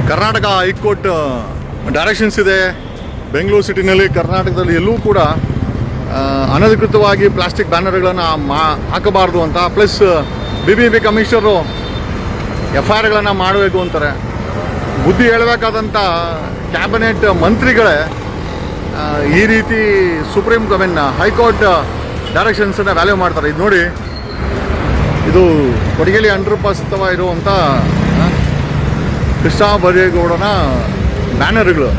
Karnataka high court directions ಇದೆ. ಬೆಂಗಳೂರು ಸಿಟಿನಲ್ಲಿ ಕರ್ನಾಟಕದಲ್ಲಿ ಎಲ್ಲೂ ಕೂಡ ಅನಧಿಕೃತವಾಗಿ ಪ್ಲಾಸ್ಟಿಕ್ ಬ್ಯಾನರ್ಗಳನ್ನು ಹಾಕಬಾರ್ದು ಅಂತ. ಪ್ಲಸ್ BBMP ಕಮಿಷನರು FIRಗಳನ್ನು ಮಾಡಬೇಕು ಅಂತಾರೆ. ಬುದ್ಧಿ ಹೇಳಬೇಕಾದಂಥ ಕ್ಯಾಬಿನೆಟ್ ಮಂತ್ರಿಗಳೇ ಈ ರೀತಿ ಹೈಕೋರ್ಟ್ ಡೈರೆಕ್ಷನ್ಸನ್ನು ವ್ಯಾಲ್ಯೂ ಮಾಡ್ತಾರೆ. ಇದು ನೋಡಿ, ಇದು ಕೊಡಗೇಲಿ ಅಂಡರ್ ಪಾಸ್ ಅಥವಾ ಇರುವಂಥ ಕೃಷ್ಣ ಬೈರೇಗೌಡನ ಬ್ಯಾನರ್ಗಳು.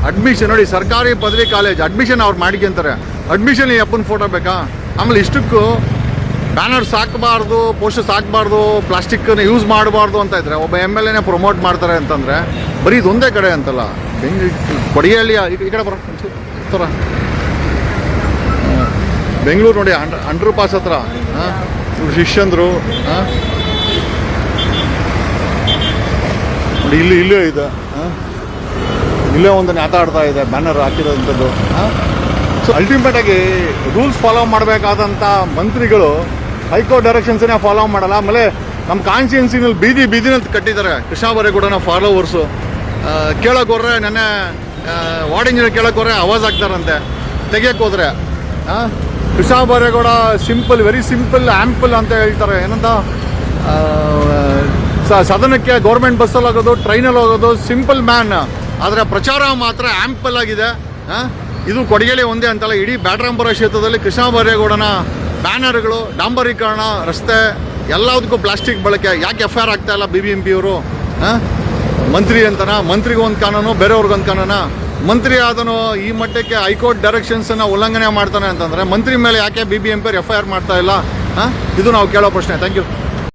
ಅಡ್ಮಿಷನ್ ನೋಡಿ, ಸರ್ಕಾರಿ ಪದವಿ ಕಾಲೇಜ್ ಅಡ್ಮಿಷನ್ ಅವ್ರು ಮಾಡ್ಕೊಂತಾರೆ. ಅಡ್ಮಿಷನ್ ಈ ಅಪ್ಪನ ಫೋಟೋ ಬೇಕಾ? ಆಮೇಲೆ ಇಷ್ಟಕ್ಕೂ ಬ್ಯಾನರ್ಸ್ ಹಾಕಬಾರ್ದು, ಪೋಸ್ಟರ್ಸ್ ಹಾಕಬಾರ್ದು, ಪ್ಲಾಸ್ಟಿಕ್ಕನ್ನು ಯೂಸ್ ಮಾಡಬಾರ್ದು ಅಂತ ಇದ್ದರೆ ಒಬ್ಬ MLA ಪ್ರಮೋಟ್ ಮಾಡ್ತಾರೆ ಅಂತಂದರೆ ಬರೀ ಇದೊಂದೇ ಕಡೆ ಅಂತಲ್ಲ. ಕೊಡಗೇಲಿ ಈ ಕಡೆ ಬರೋ ಬೆಂಗಳೂರು ನೋಡಿ, ಅಂಡರ್ ಪಾಸ್ ಹತ್ರ ಇವ್ರು ಶಿಷ್ಯಂದರು ನೋಡಿ, ಇಲ್ಲೇ ಇದೆ, ಇಲ್ಲೇ ಒಂದು ನೇತ ಆಡ್ತಾ ಇದೆ ಬ್ಯಾನರ್ ಹಾಕಿರೋಂಥದ್ದು. ಸೊ ಅಲ್ಟಿಮೇಟಾಗಿ ರೂಲ್ಸ್ ಫಾಲೋ ಮಾಡಬೇಕಾದಂಥ ಮಂತ್ರಿಗಳು ಹೈಕೋರ್ಟ್ ಡೈರೆಕ್ಷನ್ಸನ್ನೇ ಫಾಲೋ ಮಾಡಲ್ಲ. ಆಮೇಲೆ ನಮ್ಮ ಕಾನ್ಸ್ಟಿಟ್ಯೂನ್ಸಿನಲ್ಲಿ ಬೀದಿನಲ್ಲಿ ಕಟ್ಟಿದ್ದಾರೆ ಕೃಷ್ಣ ಬೈರೇಗೌಡನ ಫಾಲೋವರ್ಸು. ಕೇಳೋಕೆ ಹೋದ್ರೆ ನೆನ್ನೆ ವಾರ್ಡ್ ಇಂಜಿನಿಯರ್ ಕೇಳೋಕೆ ಹೋದ್ರೆ ಆವಾಜ್ ಆಗ್ತಾರಂತೆ. ತೆಗಿಯೋಕ್ಕೆ ಹೋದರೆ Krishna Byregowda simple, very simple, ample ಅಂತ ಹೇಳ್ತಾರೆ. ಏನಂತ ಸದನಕ್ಕೆ ಗೌರ್ಮೆಂಟ್ ಬಸ್ಸಲ್ಲಿ ಹೋಗೋದು, ಟ್ರೈನಲ್ಲಿ ಹೋಗೋದು, ಸಿಂಪಲ್ ಮ್ಯಾನ್. ಆದರೆ ಪ್ರಚಾರ ಮಾತ್ರ ಆ್ಯಂಪಲ್ ಆಗಿದೆ. ಇದು ಕೊಡಗೇಲಿ ಒಂದೇ ಅಂತಲ್ಲ, ಇಡೀ ಬ್ಯಾಟರಾಂಪುರ ಕ್ಷೇತ್ರದಲ್ಲಿ ಕೃಷ್ಣ ಬೈರೇಗೌಡನ ಬ್ಯಾನರ್ಗಳು, ಡಾಂಬರೀಕರಣ, ರಸ್ತೆ ಎಲ್ಲದಕ್ಕೂ ಪ್ಲಾಸ್ಟಿಕ್ ಬಳಕೆ. ಯಾಕೆ FIR ಆಗ್ತಾ ಇಲ್ಲ BBMP ಅವರು? ಮಂತ್ರಿ ಅಂತನಾ? ಮಂತ್ರಿಗೆ ಒಂದು ಕಾನೂನು, ಬೇರೆಯವ್ರಿಗೊಂದು ಕಾನೂನ? ಮಂತ್ರಿ ಆದನು ಈ ಮಟ್ಟಕ್ಕೆ ಹೈಕೋರ್ಟ್ ಡೈರೆಕ್ಷನ್ಸನ್ನು ಉಲ್ಲಂಘನೆ ಮಾಡ್ತಾನೆ ಅಂತಂದರೆ ಮಂತ್ರಿ ಮೇಲೆ ಯಾಕೆ BBMP FIR ಮಾಡ್ತಾ ಇಲ್ಲ? ಇದು ನಾವು ಕೇಳೋ ಪ್ರಶ್ನೆ. Thank you.